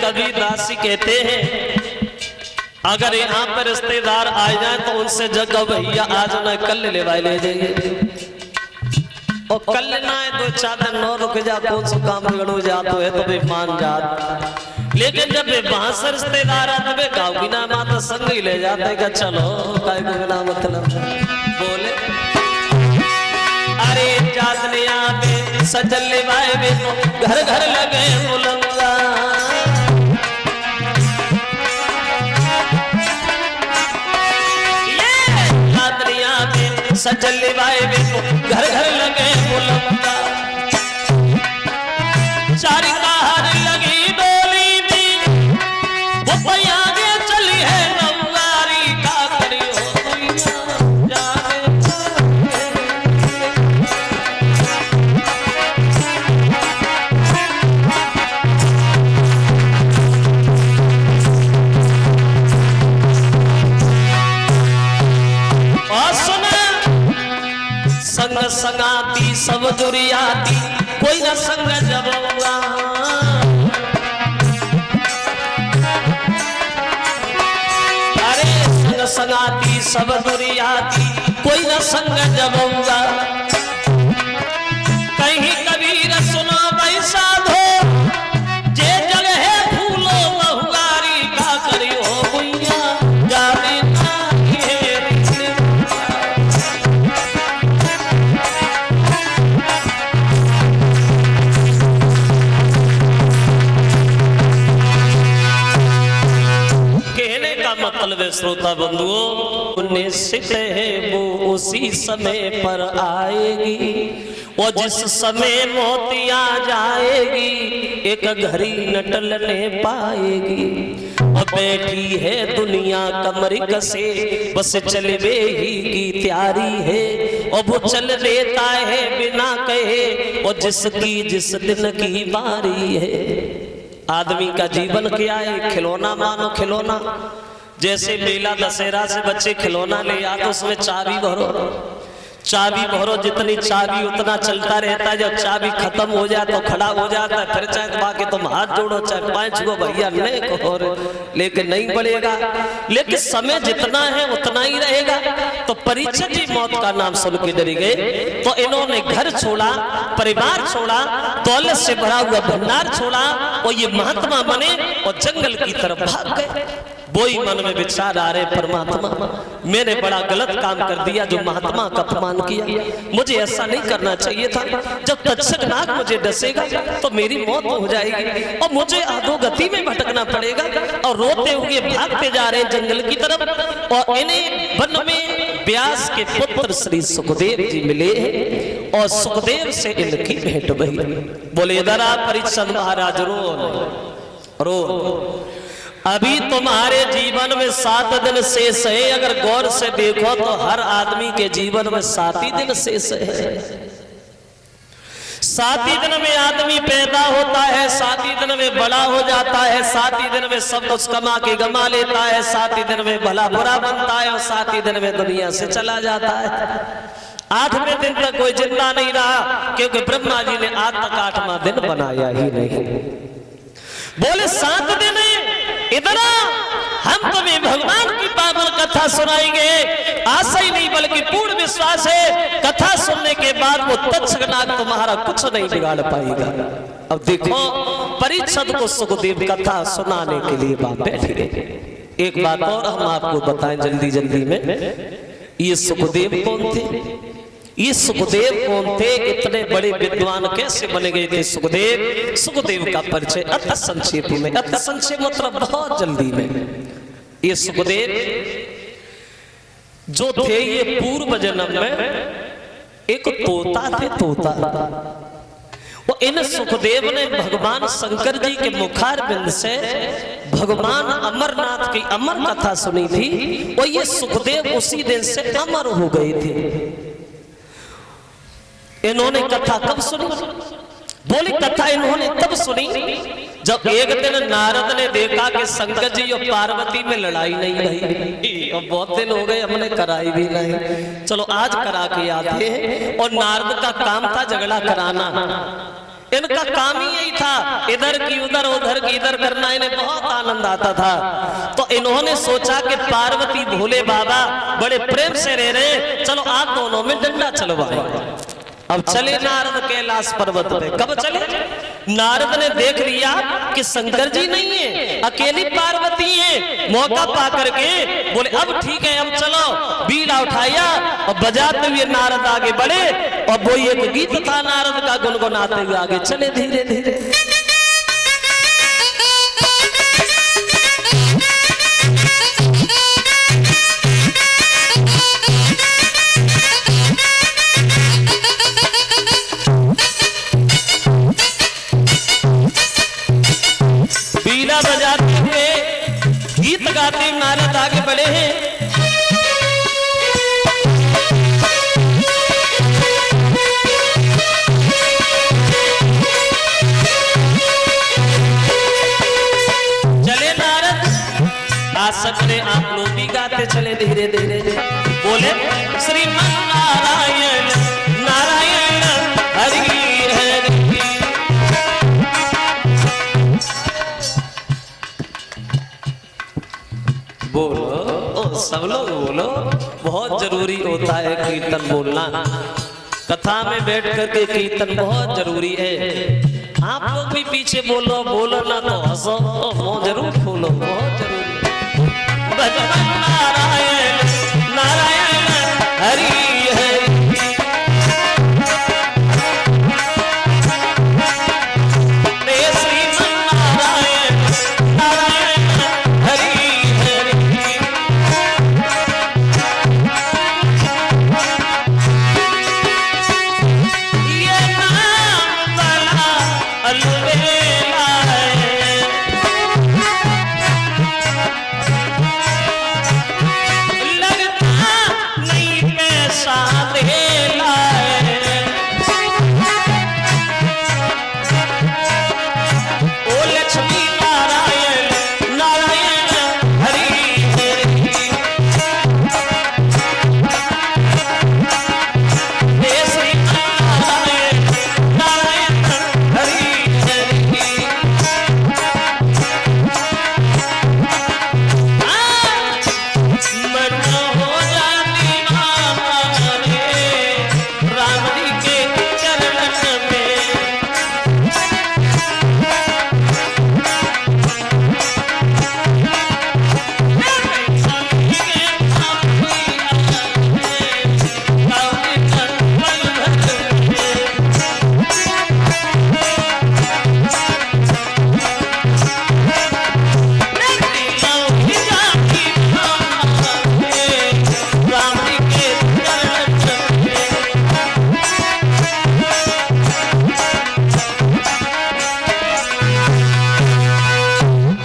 कबीरदास जी कहते हैं अगर यहाँ पर रिश्तेदार आ जाए तो उनसे जगह भैया आज ना कल ले ले जाइए और कल ना है दो चार दिन नौ रुक जा कौन सा काम बिगड़ो जात है तो भाई मान जात। लेकिन जब वहां से रिश्तेदार आते वे गाँव की नाम आता संग ही ले जाते का चलो काय बिगड़ा मतलब बोले अरे जातने पे सजल लेवाए वे तो घर घर लगे बुलंदा सजल लेवाए वे तो घर घर लगे बुलंदा चारी कार लगी डोली भी वो आगे चली है नौगारी का करी हो संग संगाती सब दुरियाती कोई न संग जबुआ अरे संग संगाती सब दुरियाती कोई न संग जबुआ कहीं कबीर सुनो वैसा धो जे जग है फूलो बहुआरी का करियो भैया जाने मतलब श्रोता बंधुओं निश्चित है वो उसी समय पर आएगी और जिस समय मौत आ जाएगी एक घड़ी न टलने पाएगी और बैठी है दुनिया कमर कसे बस चलवे ही की तैयारी है और वो चल देता है बिना कहे और जिसकी जिस दिन की बारी है। आदमी का जीवन क्या है खिलौना मानो खिलौना जैसे मेला दशहरा से बच्चे खिलौना ले आते उसमें चाबी भरो जितनी चाबी उतना चलता रहता है। जब चाबी खत्म हो जाए तो खड़ा हो जाता है फिर चाहे बाकी तुम हाथ जोड़ो चाहे 5 गो भैया नहीं और लेकिन नहीं बढ़ेगा। लेकिन समय जितना है उतना ही रहेगा। तो परीक्षित जी मौत का नाम सुन के डर गए तो इन्होंने घर छोड़ा परिवार छोड़ा दौलत से भरा हुआ भंडार छोड़ा और ये महात्मा बने और जंगल की तरफ भाग गए। वो ही मन में विचार आ रहे परमात्मा मैंने बड़ा गलत काम कर दिया जो महात्मा का अपमान किया मुझे ऐसा नहीं करना चाहिए था। जब तक्षक नाग मुझे डसेगा तो मेरी मौत हो जाएगी और मुझे अधोगति में भटकना पड़ेगा। और रोते हुए भागते जा रहे हैं जंगल की तरफ और इन्हें वन में व्यास के पुत्र श्री सुखदेव जी मिले और सुखदेव से इनकी भेंट भई। बोले इधर आप परीक्षित महाराज रो अभी तुम्हारे जीवन में 7 दिन शेष है। अगर गौर से देखो तो हर आदमी के जीवन में 7 ही दिन शेष है। 7 ही दिन में आदमी पैदा होता है 7 ही दिन में बड़ा हो जाता है 7 ही दिन में सब कुछ कमा के गमा लेता है 7 ही दिन में भला बुरा बनता है और 7 ही दिन में दुनिया से चला जाता है। 8वें दिन तक कोई जिंदा नहीं रहा क्योंकि ब्रह्मा जी ने आज तक 8वां दिन बनाया ही नहीं। बोले 7 दिन इधर हम तुम्हें भगवान की पावन कथा सुनाएंगे। आशा ही नहीं बल्कि पूर्ण विश्वास है कथा सुनने के बाद वो तक्षक नाग तुम्हारा कुछ नहीं बिगाड़ पाएगा। अब देखो परीक्षित को सुखदेव कथा सुनाने के लिए बात बैठी गई। एक बात और हम आपको बताएं जल्दी जल्दी में ये सुखदेव कौन थे। ये सुखदेव कौन थे इतने बड़े विद्वान कैसे बने गए थे सुखदेव का परिचय अति संक्षेप में अति संक्षेप मतलब बहुत जल्दी में। ये सुखदेव जो थे ये पूर्व जन्म में एक तोता थे तोता। वो इन सुखदेव ने भगवान शंकर जी के मुखारबिंद से भगवान अमरनाथ की अमर कथा सुनी थी और ये सुखदेव उसी दिन से अमर हो गए थे। इन्होंने कथा कब सुनी। बोली कथा इन्होंने तब सुनी जब एक दिन नारद ने देखा कि शंकर जी और पार्वती में लड़ाई नहीं रही और बहुत दिन हो गए हमने कराई भी नहीं चलो आज करा के आते हैं। और नारद का काम था झगड़ा कराना। इनका काम ही यही था, इधर की उधर उधर की इधर करना, इन्हें बहुत आनंद आता था। तो इन्होंने सोचा कि पार्वती भोले बाबा बड़े प्रेम से रह रहे, चलो आप दोनों में डंडा चलवाए। अब चले नारद कैलाश पर्वत पे। कब चले? नारद ने देख लिया कि शंकर जी नहीं है, अकेली पार्वती है। मौका पा करके बोले अब ठीक है, अब चलो। बीड़ा उठाया और बजाते हुए नारद आगे बढ़े और वो एक गीत था नारद का, गुनगुनाते हुए आगे चले धीरे धीरे। बजाते हुए गीत गाते नारद आगे बढ़े हैं। चले नारद, आज सकते आप लोग भी गाते चले धीरे धीरे। बोले श्रीमन नारायण नारायण हरि हरि। बोलो ओ सब लोग बोलो, बहुत जरूरी होता है कीर्तन बोलना। कथा में बैठ करके कीर्तन बहुत जरूरी है। आप लोग भी पीछे बोलो, बोलो ना तो हंसो, जरूर बोलो, बहुत जरूरी है। भजन नारायण नारायण हरि हरि। श्रीमन नारायण नारायण हरि हरि। ये नाम बड़ा अलबेला है, लगता नहीं पैसा देला है। ओ लक्ष्मी नारायण नारायण हरि हरि। हे श्री नारायण नारायण हरि हरि। मन हो जाती माने राम जी के चरण में।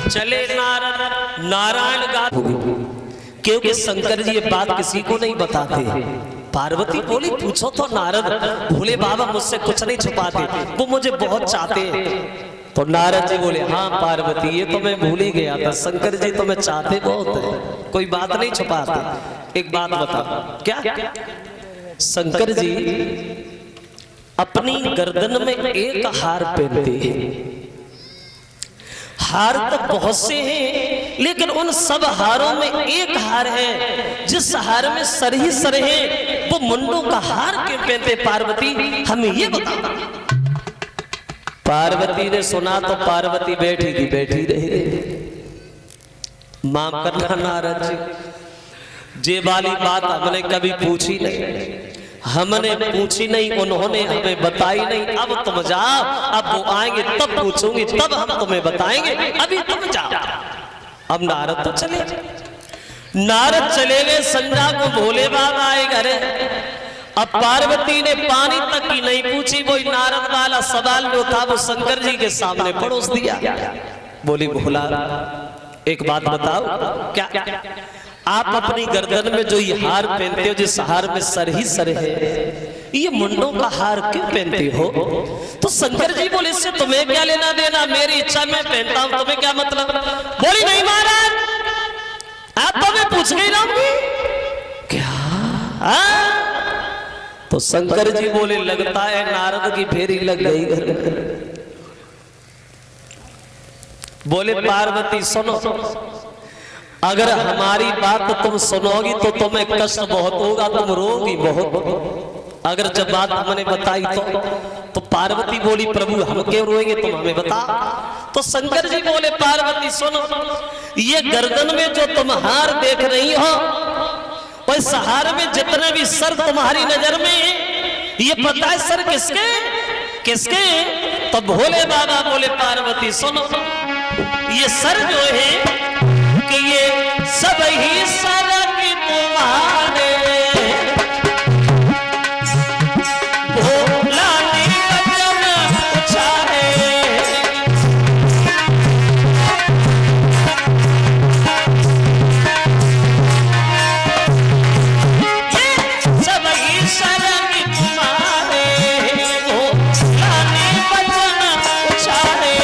चले नारद, नारायण गात, क्योंकि शंकर जी ये बात किसी को नहीं बताते। पार्वती बोली पूछो तो नारद, भोले बाबा मुझसे कुछ नहीं छुपाते, वो मुझे बहुत चाहते हैं। तो नारद जी बोले हाँ पार्वती, ये तो मैं भूल ही गया था, शंकर जी तो मैं चाहते बहुत है, कोई बात नहीं छुपाते। एक बात बताओ क्या? शंकर जी अपनी गर्दन में एक हार पहनते हैं। हार तो बहुत से हैं, लेकिन उन सब हारों में एक हार है, जिस हार में सर ही सर है, वो मुंडों का हार क्यों पहनते पार्वती, हमें ये बताओ। पार्वती ने सुना तो पार्वती बैठी थी, बैठी रही। माफ करना नारद जी, जे वाली बात हमने कभी पूछी नहीं, हमने पूछी नहीं, उन्होंने हमें बताई नहीं। अब तुम जाओ, अब वो आएंगे तब पूछूंगी, तब हम तुम्हें बताएंगे, अभी तुम जाओ। अब नारद तो चले, नारद चले गए। संध्या को भोले बाबा आए घरे। अब पार्वती ने पानी तक की नहीं पूछी, वो नारद वाला सवाल जो था वो शंकर जी के सामने परोस दिया। बोली भोला एक बात बताओ, क्या आप अपनी गर्दन में जो ये हार पहनते हो, जिस हार में सर ही सर है, ये मुंडों का हार क्यों पहनते हो? तो शंकर जी बोले इससे तुम्हें क्या लेना देना, मेरी इच्छा में पहनता हूं, तुम्हें क्या मतलब? बोली नहीं महाराज, आप तो मैं पूछ नहीं रहूंगी क्या? तो तो शंकर जी बोले लगता है नारद की फेरी लग गई घर में। बोले पार्वती सुनो, अगर हमारी बात तुम सुनोगी तो तुम्हें कष्ट बहुत होगा, तुम रोगी बहुत। अगर जब बात हमने बताई तो पार्वती बोली प्रभु हम क्यों रोएंगे, तुम हमें बता। तो शंकर जी बोले पार्वती सुनो, ये गर्दन में जो तुम हार देख रही हो, उस हार में जितने भी सर तुम्हारी नजर में है, ये पता है सर किसके किसके? तो भोले बाबा बोले पार्वती सुनो, ये सर जो है कि ये सब ही सर की तुम्हारे, भोला ने वचन उचारे, ये सब ही सर की तुम्हारे, भोला ने वचन उचारे।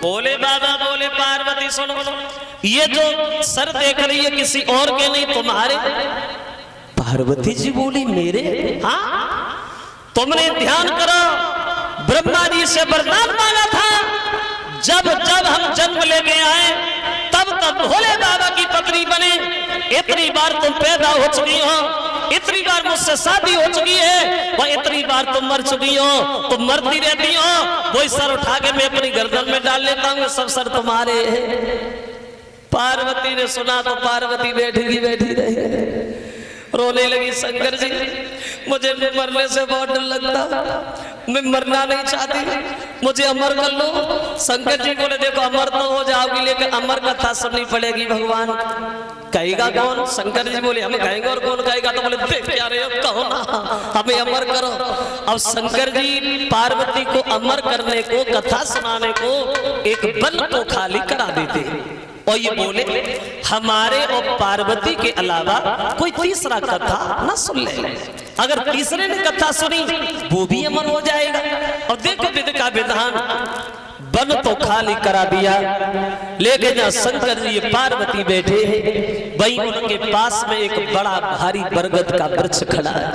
बोले बाबा बोले पार्वती सुनो, ये जो सर देख रही है किसी और के नहीं तुम्हारे। पार्वती जी बोली मेरे? हाँ, तुमने ध्यान करो, ब्रह्मा जी से वरदान मांगा था, जब जब हम जन्म लेके आए तब तब भोले बाबा की पत्नी बने। इतनी बार तुम पैदा हो चुकी हो, इतनी बार मुझसे शादी हो चुकी है, वह इतनी बार तुम मर चुकी हो, तुम मरती रहती हो, वही सर उठा के मैं अपनी गर्दन में डाल लेता हूँ, सब सर तुम्हारे हैं। पार्वती ने सुना तो पार्वती बैठी रही, रोने लगी। शंकर जी मुझे मरने से बहुत डर लगता, मैं मरना नहीं चाहती, मुझे अमर कर लो। शंकर जी बोले देखो अमर तो हो जाओगी, लेकिन अमर कथा सुननी पड़ेगी। भगवान कहेगा कौन? शंकर जी बोले हम कहेंगे, और कौन कहेगा? तो बोले देख क्या रहे हो, कहो ना, हमें अमर करो। अब शंकर जी पार्वती को अमर करने को, कथा सुनाने को एक बल को खाली करा देते, और ये बोले हमारे और पार्वती के अलावा कोई तीसरा कथा ना सुन ले। अगर तीसरे ने कथा सुनी वो भी अमर हो जाएगा। और देखो विधि का विधान, बन तो खाली करा दिया, लेकिन जहाँ शंकर जी पार्वती बैठे हैं, वहीं उनके पास में एक बड़ा भारी बरगद का वृक्ष खड़ा है।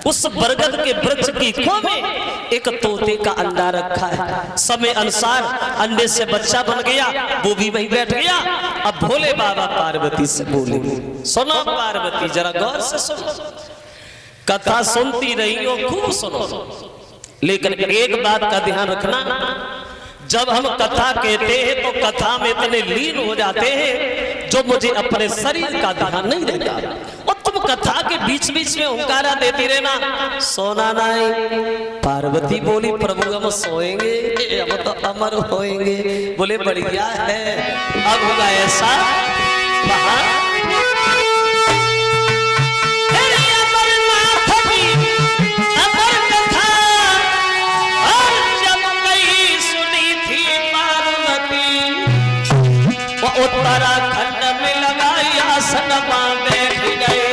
उस बरगद के वृक्ष की खो में एक तोते का अंडा रखा है। समय अनुसार अंडे से बच्चा बन गया, वो भी वहीं बैठ गया। अब भोले बाबा पार्वती से बोले सुनो पार्वती, जरा गौर से सुनो, कथा सुनती रही हो, खूब सुनो, लेकिन एक बात का ध्यान रखना, जब हम कथा कहते हैं तो कथा में इतने लीन हो जाते हैं जो मुझे अपने शरीर का ध्यान नहीं रहता। और तुम कथा के बीच बीच में हुंकारा देती रहना, सोना नहीं। पार्वती बोली प्रभु हम सोएंगे, हम तो अमर होएंगे। बोले बढ़िया है। अब हुआ ऐसा, उत्तराखंड में लगाई आसन बैठ गए।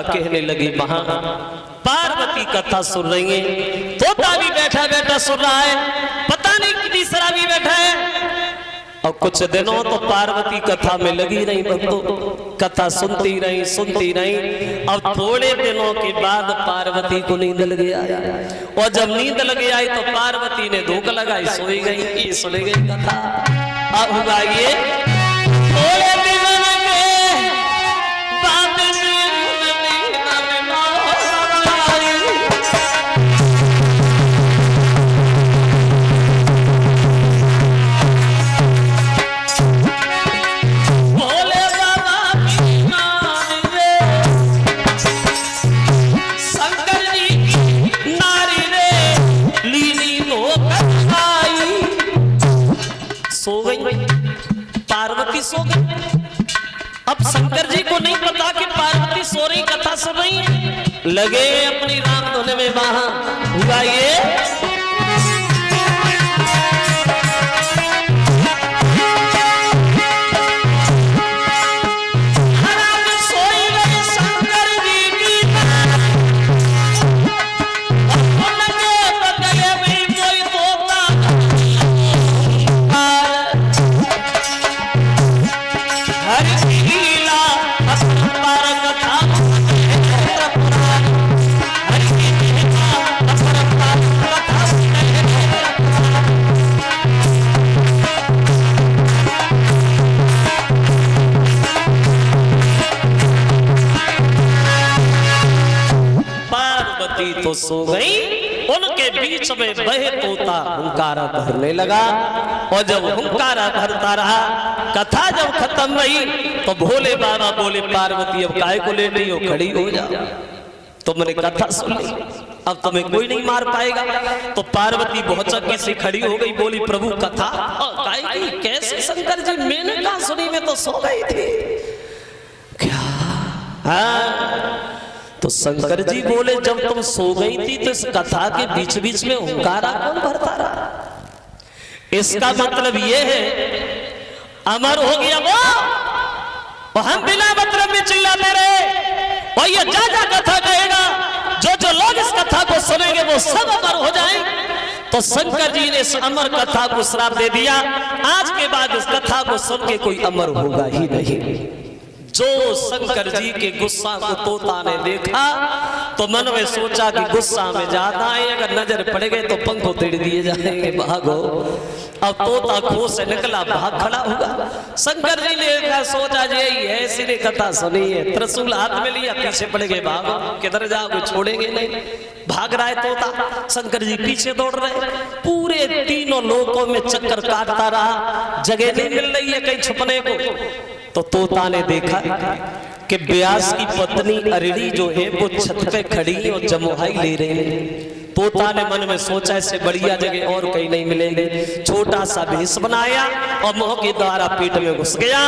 कहने लगी वहां पार्वती कथा सुन रही है, तोता भी बैठा बैठा सुन रहा है, पता नहीं तीसरा भी बैठा है। और कुछ दिनों तो पार्वती कथा में लगी रही, भक्तों कथा सुनती रही। अब थोड़े दिनों के बाद पार्वती को नींद लग गया, और जब नींद लग आई तो पार्वती ने धूप लगाई, सोई गई, सुन गई कथा। अब हुआ ये थोड़े दिनों शंकर जी अब शंकर जी को नहीं पता कि पार्वती सो रही, कथा सुन रही है, लगे अपनी राम धुन में वहां हुआ ये तो सो गई, उनके बीच में बहे तोता हुंकारा भरने लगा। और जब हुंकारा भरता रहा, कथा जब खत्म हुई तो भोले बाबा बोले पार्वती अब काहे को लेटी हो, खड़ी हो जा, तुमने कथा सुन ली, अब तुम्हें कोई नहीं मार पाएगा। तो पार्वती बहुत चक्की से खड़ी हो गई, बोली प्रभु कथा काहे की, कैसे शंकर जी, मैंने कहा सुनी, मैं तो सो गई थी क्या। हाँ तो शंकर जी बोले जब तुम सो गई थी तो इस कथा के बीच बीच में हुंकारा कौन भरता रहा। इसका मतलब ये है अमर हो गया वो, और हम बिना मतलब में चिल्लाते रहे, और ये जा जा कथा कहेगा, जो जो लोग इस कथा को सुनेंगे वो सब अमर हो जाएं। तो शंकर जी ने इस अमर कथा को श्राप दे दिया, आज के बाद इस कथा को सुन के कोई अमर होगा ही नहीं। जो शंकर जी के गुस्सा को तोता ने देखा तो मन में सोचा कि गुस्सा में ज्यादा है, अगर नजर पड़ गए तो पंखों तेड़ दिए जाएंगे, भागो। अब तोता खो से निकला, भाग खड़ा हुआ। शंकर जी ने सोचा जी ऐसी ने कथा सुनी है, त्रिशूल हाथ में लिया, पीछे पड़ गए, भागो, किधर जाओगे, छोड़ेंगे नहीं। भाग रहा है तोता, शंकर जी पीछे दौड़ रहे, पूरे तीनों लोकों में चक्कर काटता रहा, जगह नहीं मिल रही है कहीं छुपने को। तो तोता ने देखा कि व्यास की पत्नी अरिणी जो है वो छत पे खड़ी और जमुहाई ले रही है। तोता ने मन में सोचा इससे बढ़िया जगह और कहीं नहीं मिलेगी, छोटा सा भेष बनाया और मोह के द्वारा पेट में घुस गया।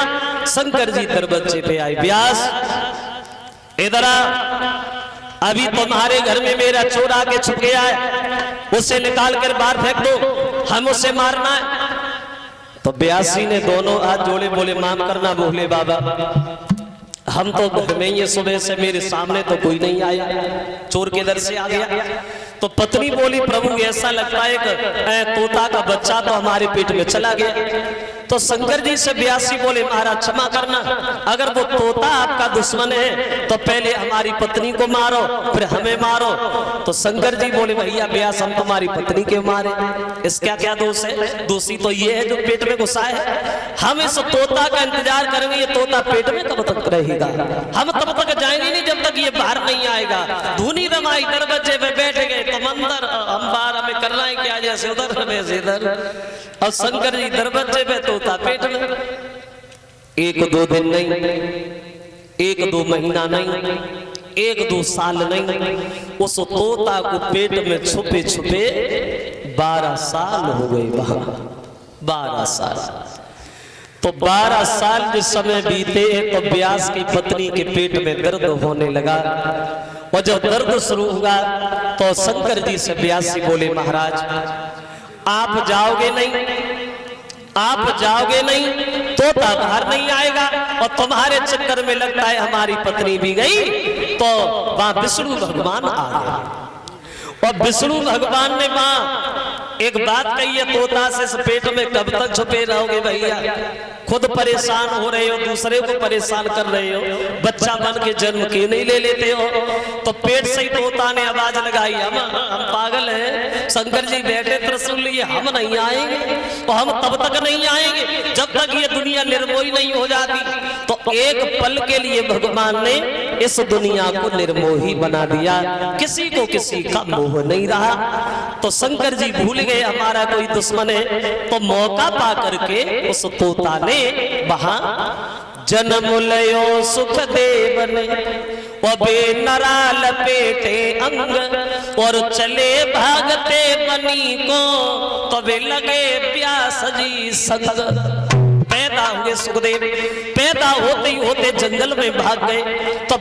शंकर जी दरवाजे पे आए, व्यास इधर आ, अभी तुम्हारे घर में मेरा चोर आके छुप गया है, उसे निकाल कर बाहर फेंक दो, हम उसे मारना है। तो व्यासी ने दोनों हाथ जोड़े, बोले माफ करना भोले बाबा, हम तो घर में ही सुबह से, मेरे सामने तो कोई नहीं आया, चोर के दर से आ गया। तो पत्नी बोली प्रभु ऐसा लगता है कि तोता का बच्चा तो हमारे पेट में चला गया। तो शंकर जी से व्यासी बोले महाराज क्षमा करना, अगर वो तोता आपका दुश्मन है तो पहले हमारी पत्नी को मारो फिर हमें मारो। तो शंकर जी बोले भैया व्यास हम तुम्हारी पत्नी के मारे, इसका क्या दोष है, दोषी तो ये है जो पेट में घुसा है। हम इस तोता का इंतजार करेंगे, ये तोता पेट में कब तक रहेगा, हम तब तक जाएंगे नहीं जब तक ये बाहर नहीं आएगा। धूनी रमाई दरवाजे पे बैठ गए, तो मंदिर हम बाहर हमें करना है क्या, जैसे उधर वैसे इधर। और शंकर जी दरवाजे पे, तोता पेट में। एक दो दिन नहीं, एक दो महीना नहीं, एक दो साल नहीं, उस तोता को पेट में छुपे छुपे 12 साल हो गए वहां, 12 साल। तो 12 साल जिस समय बीते तो व्यास की पत्नी के पेट में दर्द होने लगा। और जब दर्द शुरू हुआ तो शंकर जी से व्यास जी बोले महाराज आप जाओगे नहीं, आप जाओगे नहीं, तोता बाहर नहीं आएगा, और तुम्हारे चक्कर में लगता है हमारी पत्नी भी गई। तो वहां विष्णु भगवान आ गए, और विष्णु भगवान ने वहां एक बात कही है, तोता से इस पेट में कब तक छुपे रहोगे भैया, खुद परेशान हो रहे हो, दूसरे को परेशान कर रहे हो, बच्चा बन के जन्म क्यों नहीं ले लेते हो। तो पेट से ही तोता ने आवाज लगाई, हम पागल हैं, शंकर जी बैठे त्रिशूल लिए, हम नहीं आएंगे, और हम तब तक नहीं आएंगे जब तक ये दुनिया निर्मोही नहीं हो जाती। तो एक पल के लिए भगवान ने इस दुनिया को निर्मोही बना दिया, किसी को किसी का मोह नहीं रहा। तो शंकर जी भूल गए हमारा कोई दुश्मन है, तो मौका पा करके उस तोता ने वहां जन्म लयो सुख देव ने, बे नरा लपेटे अंग और चले भागते बनी को, तबे लगे प्यास जी संग। पैदा हुए सुखदेव, पैदा होते ही होते जंगल में भाग गए। तो